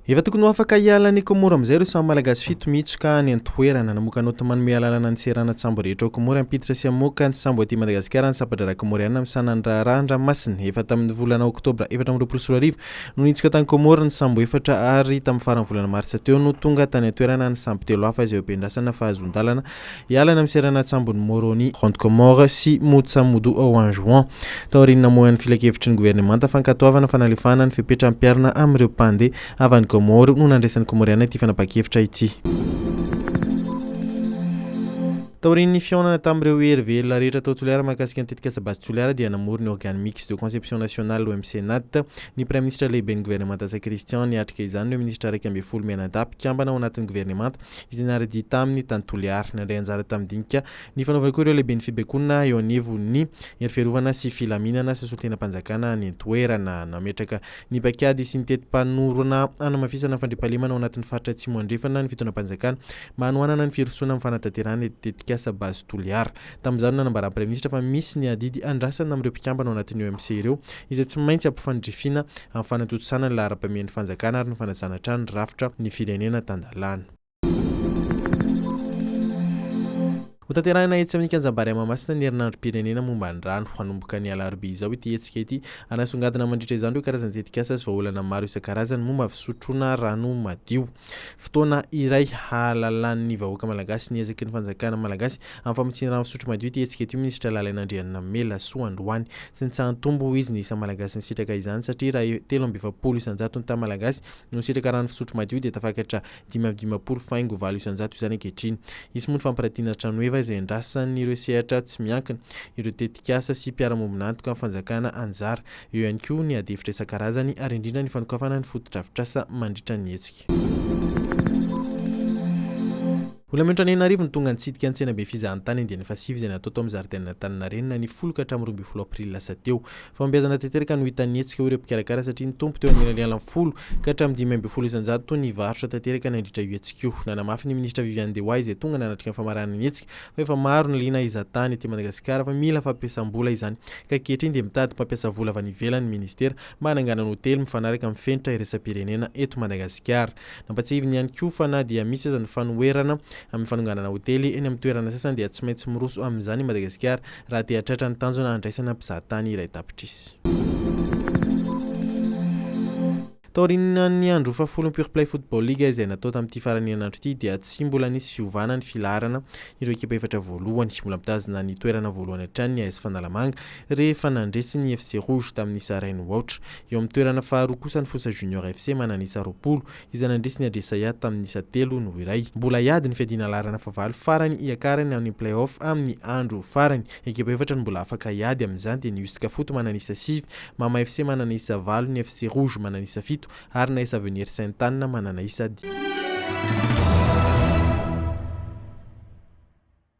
Efa tokony ho afaka hiala ny Kaomaoro amin'izay ireo samy malagasy fito mitsoka ny antoerana namoaka noty manome alalana ny serana tsambo rehetra ao Kaomaoro ampititra sy amoaka ny sambo aty Madagasikara ny sapadra Kaomaoriana amin'ny sanandra an-dranomasina efa tamin'ny volana oktobra 2024 no nitsika tany Kaomaoro ny sambo efatra ary tamin'ny farany volana martsa teo no tonga tany antoerana ny sambo telo hafa izay ampiandrasana fahazon-dalana hialana amin'ny serana tsambony Moroni Grande Kaomaoro sy Motsamodo ao Anjouan taorinina mohan'ny filakevitry ny gouvernemanta fankatoavana fanalefahana ny fepetra ampiarina amin'ireo mpandeha avy any Kaomaoro no nandresan'ny Kaomaoriana ity fanapa-kevitra ity. Taorin'ny fiaonana tamin'ireo herivela rehetra tao Toliara mahakasika ny tetikasa basy Toliara dia Namory ny organe mixte de conception nationale OMC-NAT ny Praiministra lehiben'ny gouvernemanta Christian niatrika izany no ministra raiky amby folo mianadahy mpikambana ao anatin'ny gouvernemanta izay naradita amin'ny tany Toliara nandray anjara tamin'ny dinika ny fanaovana koa ireo lehiben'ny fibaikona eo anivon'ny hery-fiarovana sy filaminana sy solontenam-panjakana ny antoerana nametraka ny pakiady sy ny tetim-panorona anamafisana fandriampahalemana ao anatin'ny faritra atsimo andrefana ny fitonam-panjakana manoanana ny firosoana amin'ny fanataterana tetikasa basy Toliara tamin'izany nanambara Praiministra fa misy ny adidy andrasana amin'ireo mpikambana ao anatin'ny OMC ireo izay tsy maintsy ampifandrifina amin'ny fanatotosana ny laharam-pamehan'ny fanjakana ary ny fanajana trano ny rafitra ny firenena tandalana. Utaterana amin'ny Kianja Barea mamasina ny herinandro pirenena momba ny rano hanomboka ny alarobia izao ity hetsika ity Hisongadina mandritra izany ireo karazana tetikasa sy vahaolana maro isan-karazany momba fisotrona rano madio. Fotoana iray halalan'ny vahoaka malagasy ny ezaky ny fanjakana malagasy amin'ny famontsiana rano fisotro madio ity hetsika ity ministra Lalainandriana Mela Soandroany sy nitsahan-tombo izy ny isa malagasy nisitraka izany satria raha 320 isanjato ny tany malagasy no nisitraka rano fisotro madio dia tafakatra 520 faingo 9 isanjato izany ankehitriny. Isy moa ny fampirantiana trano eva izay andrasany ireo sehatra tsy miankina ireo tetikasa sy mpiara-mombonantoka amin'ny fanjakana anjara eo ihany koa ny adefitra isan-karazany ary indrindra ny fanokafana ny fotodrafitrasa mandritra ny hetsika. Olamentra ny tonga nitsidika Tsenaben'ny Fizahantany dia nefa sivy izay natao tao amin'ny zaridaina Taninarenina ny 10 Aprily lasa teo. Fambezana tanteraka no hitan'ny hetsika ireo mpikarakara satria ny tompo teo amin'ny 150 ka hatramin'ny 5 isanjato ny varotra tanteraka nandritra io hetsika io. Nanamafy ny ministra Viviane izay tonga nanatrika ny famaranana ny hetsika fa efa maro ny liana izatany aty Madagasikara fa mila fampiasam-bola izany ka ankehitriny dia mitady mpampiasa vola avy any ivelany ministera mba hanangana ny hotely mifanaraka amin'ny fenitra iraisam-pirenena eto Madagasikara. Nampatsahiviny ihany koa fa na dia misy aza ny fanoherana amin'ny fanonganana hotely eny amin'ny toerana sasany dia tsy maintsy miroso amin'izany Madagasikara raha te hatratra ny tanjona andraisana mpizahatany iray tapitrisy. Taorinina ny andro fafolo Pure Play Football League izay natao tamin'ity farany herinandro ity dia tsy mbola nisy fiovana ny filarana ireo ekipa efatra voalohany mbola mitazona ny toerana voalohany hatrany ny AS Fanalamanga rehefa nandresy ny FC Rouge tamin'ny isa ray Oatra. Eo amin'ny toerana faharoa kosa ny Fosa Junior FC manana isa 20 izay nandresy ny Adresaya tamin'ny isa 3 no iray. Mbola iady ny fiadiana larana fa farany iakarany amin'ny play-off amin'ny andro farany ekipa efatra ny mbola afaka iady amin'izany dia ny HETSIKA foot manana isa 5, Mama FC manana isa 8, ny FC Rouge manana isa 7 ary na AS Avenir Sainte-Anne manana isa 10.